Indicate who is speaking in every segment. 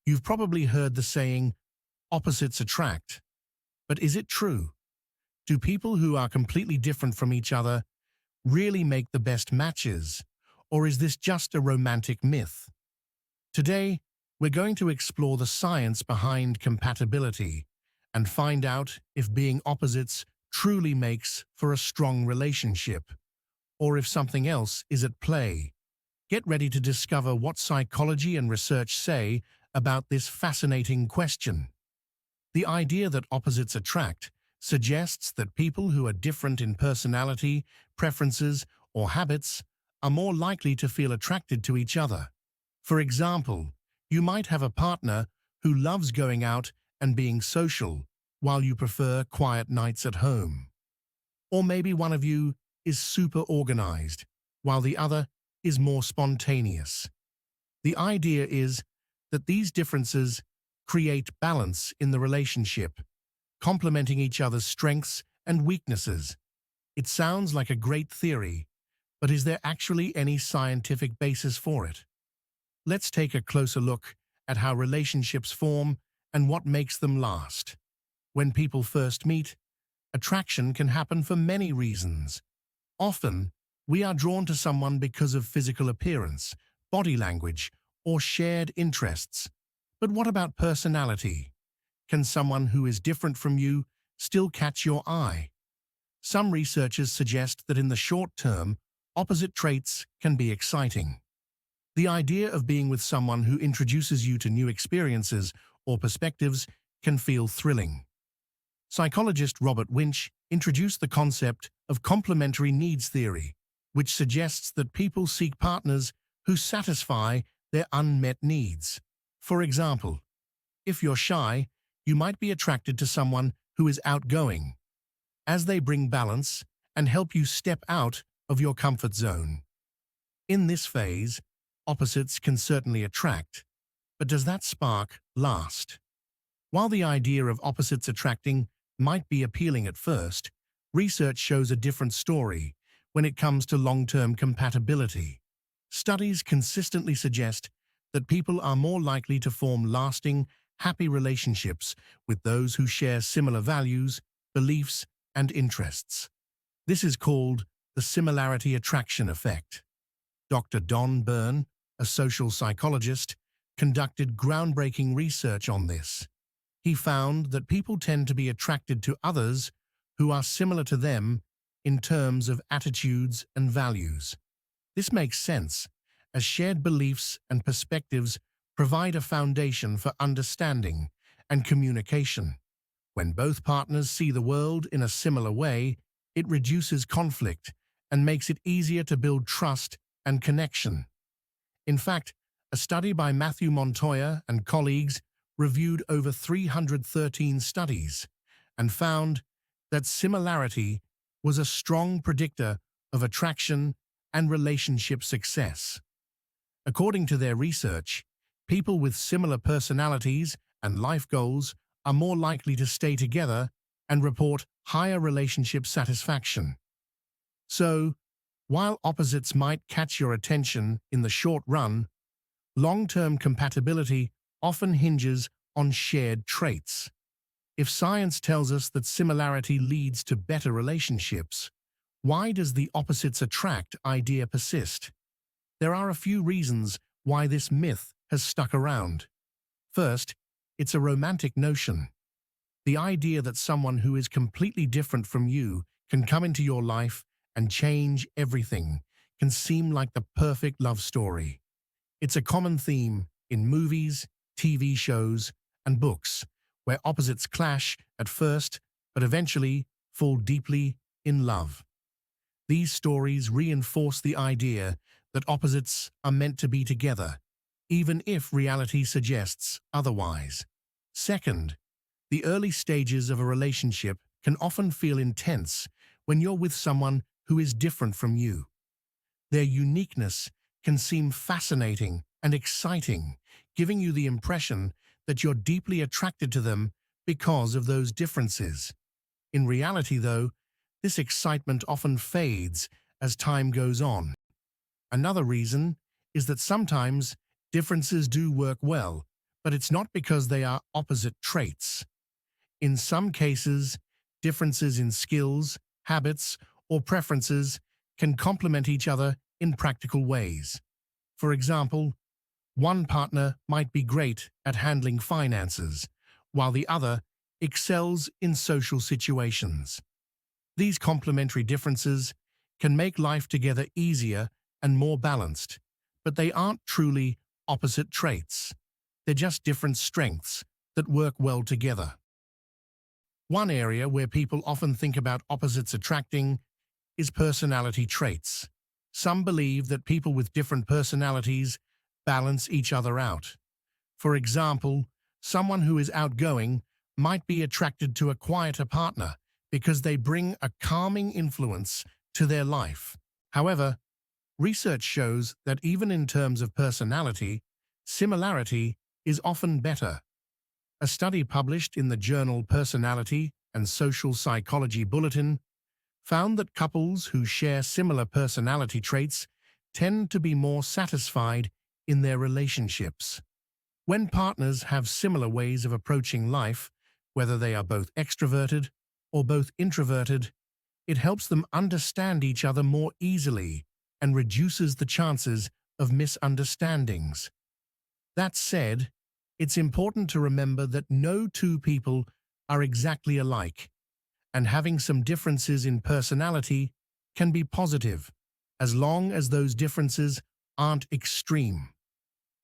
Speaker 1: You've probably heard the saying, opposites attract. But is it true? Do people who are completely different from each other really make the best matches? Or is this just a romantic myth? Today, we're going to explore the science behind compatibility and find out if being opposites truly makes for a strong relationship, or if something else is at play. Get ready to discover what psychology and research say about this fascinating question. The idea that opposites attract suggests that people who are different in personality, preferences, or habits are more likely to feel attracted to each other. For example, you might have a partner who loves going out and being social, while you prefer quiet nights at home. Or maybe one of you is super organized, while the other is more spontaneous. The idea is that these differences create balance in the relationship, complementing each other's strengths and weaknesses. It sounds like a great theory, but is there actually any scientific basis for it? Let's take a closer look at how relationships form and what makes them last. When people first meet, attraction can happen for many reasons. Often, we are drawn to someone because of physical appearance, body language, or shared interests. But what about personality? Can someone who is different from you still catch your eye? Some researchers suggest that in the short term, opposite traits can be exciting. The idea of being with someone who introduces you to new experiences or perspectives can feel thrilling. Psychologist Robert Winch introduced the concept of complementary needs theory, which suggests that people seek partners who satisfy their unmet needs. For example, if you're shy, you might be attracted to someone who is outgoing, as they bring balance and help you step out of your comfort zone. In this phase, opposites can certainly attract, but does that spark last? While the idea of opposites attracting might be appealing at first, research shows a different story when it comes to long-term compatibility. Studies consistently suggest that people are more likely to form lasting, happy relationships with those who share similar values, beliefs, and interests. This is called the similarity attraction effect. Dr. Don Byrne, a social psychologist, conducted groundbreaking research on this. He found that people tend to be attracted to others who are similar to them in terms of attitudes and values. This makes sense, as shared beliefs and perspectives provide a foundation for understanding and communication. When both partners see the world in a similar way, it reduces conflict and makes it easier to build trust and connection. In fact, a study by Matthew Montoya and colleagues reviewed over 313 studies and found that similarity was a strong predictor of attraction and relationship success. According to their research, people with similar personalities and life goals are more likely to stay together and report higher relationship satisfaction. So, while opposites might catch your attention in the short run, long-term compatibility often hinges on shared traits. If science tells us that similarity leads to better relationships, why does the opposites attract idea persist? There are a few reasons why this myth has stuck around. First, it's a romantic notion. The idea that someone who is completely different from you can come into your life and change everything can seem like the perfect love story. It's a common theme in movies, TV shows, and books, where opposites clash at first but eventually fall deeply in love. These stories reinforce the idea that opposites are meant to be together, even if reality suggests otherwise. Second, the early stages of a relationship can often feel intense when you're with someone who is different from you. Their uniqueness can seem fascinating and exciting, giving you the impression that you're deeply attracted to them because of those differences. In reality, though, this excitement often fades as time goes on. Another reason is that sometimes differences do work well, But it's not because they are opposite traits. In some cases, differences in skills, habits, or preferences can complement each other in practical ways. For example, one partner might be great at handling finances, while the other excels in social situations. These complementary differences can make life together easier and more balanced, but they aren't truly opposite traits. They're just different strengths that work well together. One area where people often think about opposites attracting is personality traits. Some believe that people with different personalities balance each other out. For example, someone who is outgoing might be attracted to a quieter partner because they bring a calming influence to their life. However, research shows that even in terms of personality, similarity is often better. A study published in the journal Personality and Social Psychology Bulletin found that couples who share similar personality traits tend to be more satisfied in their relationships. When partners have similar ways of approaching life, whether they are both extroverted or both introverted, it helps them understand each other more easily and reduces the chances of misunderstandings. That said, it's important to remember that no two people are exactly alike, and having some differences in personality can be positive, as long as those differences aren't extreme.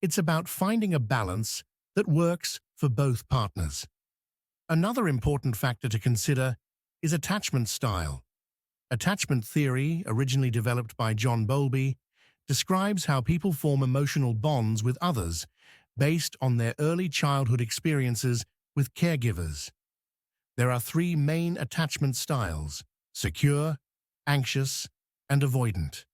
Speaker 1: It's about finding a balance that works for both partners. Another important factor to consider is attachment style. Attachment theory, originally developed by John Bowlby, describes how people form emotional bonds with others based on their early childhood experiences with caregivers. There are three main attachment styles: secure, anxious, and avoidant.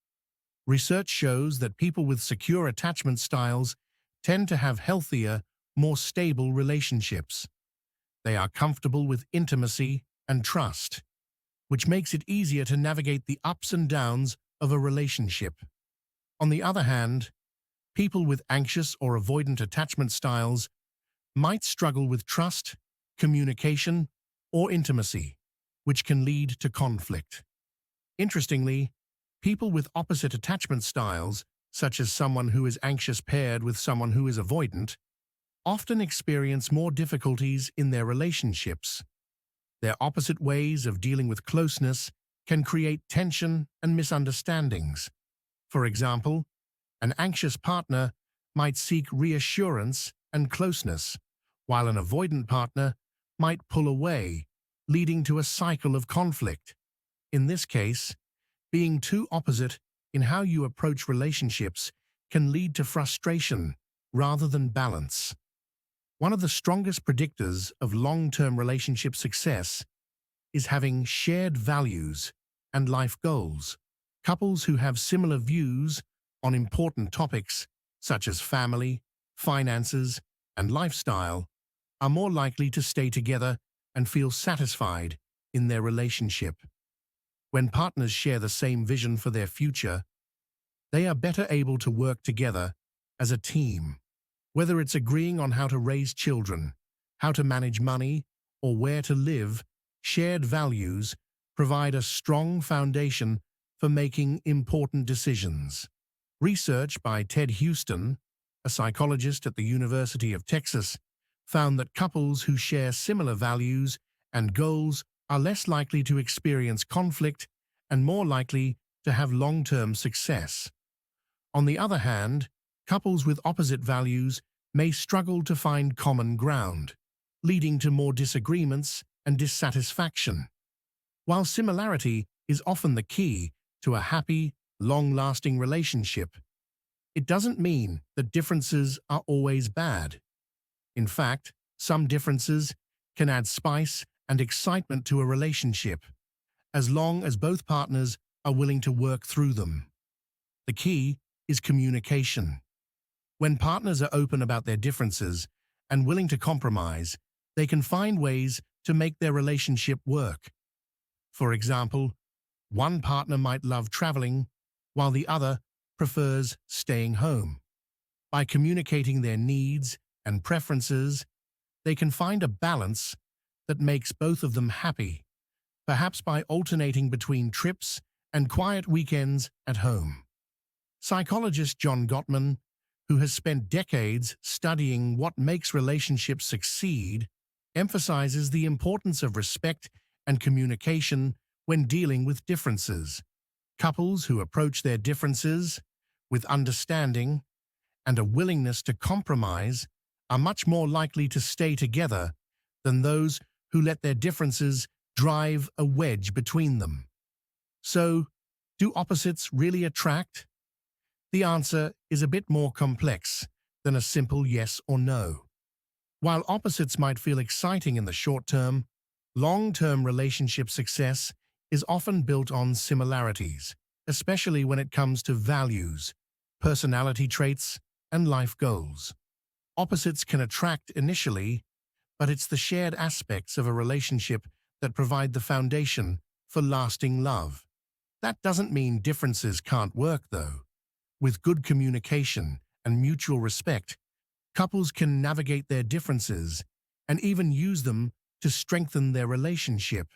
Speaker 1: Research shows that people with secure attachment styles tend to have healthier, more stable relationships. They are comfortable with intimacy and trust, which makes it easier to navigate the ups and downs of a relationship. On the other hand, people with anxious or avoidant attachment styles might struggle with trust, communication, or intimacy, which can lead to conflict. Interestingly, people with opposite attachment styles, such as someone who is anxious paired with someone who is avoidant, often experience more difficulties in their relationships. Their opposite ways of dealing with closeness can create tension and misunderstandings. For example, an anxious partner might seek reassurance and closeness, while an avoidant partner might pull away, leading to a cycle of conflict. In this case, being too opposite in how you approach relationships can lead to frustration rather than balance. One of the strongest predictors of long-term relationship success is having shared values and life goals. Couples who have similar views on important topics such as family, finances, and lifestyle are more likely to stay together and feel satisfied in their relationship. When partners share the same vision for their future, they are better able to work together as a team. Whether it's agreeing on how to raise children, how to manage money, or where to live, shared values provide a strong foundation for making important decisions. Research by Ted Houston, a psychologist at the University of Texas, found that couples who share similar values and goals are less likely to experience conflict and more likely to have long-term success. On the other hand, couples with opposite values may struggle to find common ground, leading to more disagreements and dissatisfaction. While similarity is often the key to a happy, long-lasting relationship, it doesn't mean that differences are always bad. In fact, some differences can add spice and excitement to a relationship, as long as both partners are willing to work through them. The key is communication. When partners are open about their differences and willing to compromise, they can find ways to make their relationship work. For example, one partner might love traveling, while the other prefers staying home. By communicating their needs and preferences, they can find a balance that makes both of them happy, perhaps by alternating between trips and quiet weekends at home. Psychologist John Gottman, who has spent decades studying what makes relationships succeed, emphasizes the importance of respect and communication when dealing with differences. Couples who approach their differences with understanding and a willingness to compromise are much more likely to stay together than those who let their differences drive a wedge between them. So, do opposites really attract? The answer is a bit more complex than a simple yes or no. While opposites might feel exciting in the short term, long-term relationship success is often built on similarities, especially when it comes to values, personality traits, and life goals. Opposites can attract initially, but it's the shared aspects of a relationship that provide the foundation for lasting love. That doesn't mean differences can't work, though. With good communication and mutual respect, couples can navigate their differences and even use them to strengthen their relationship.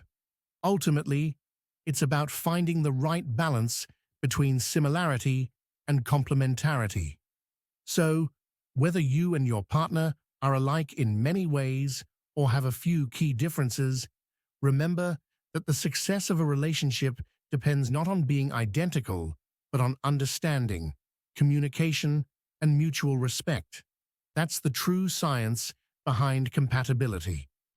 Speaker 1: Ultimately, it's about finding the right balance between similarity and complementarity. So, whether you and your partner are alike in many ways or have a few key differences, remember that the success of a relationship depends not on being identical, but on understanding, communication, and mutual respect. That's the true science behind compatibility.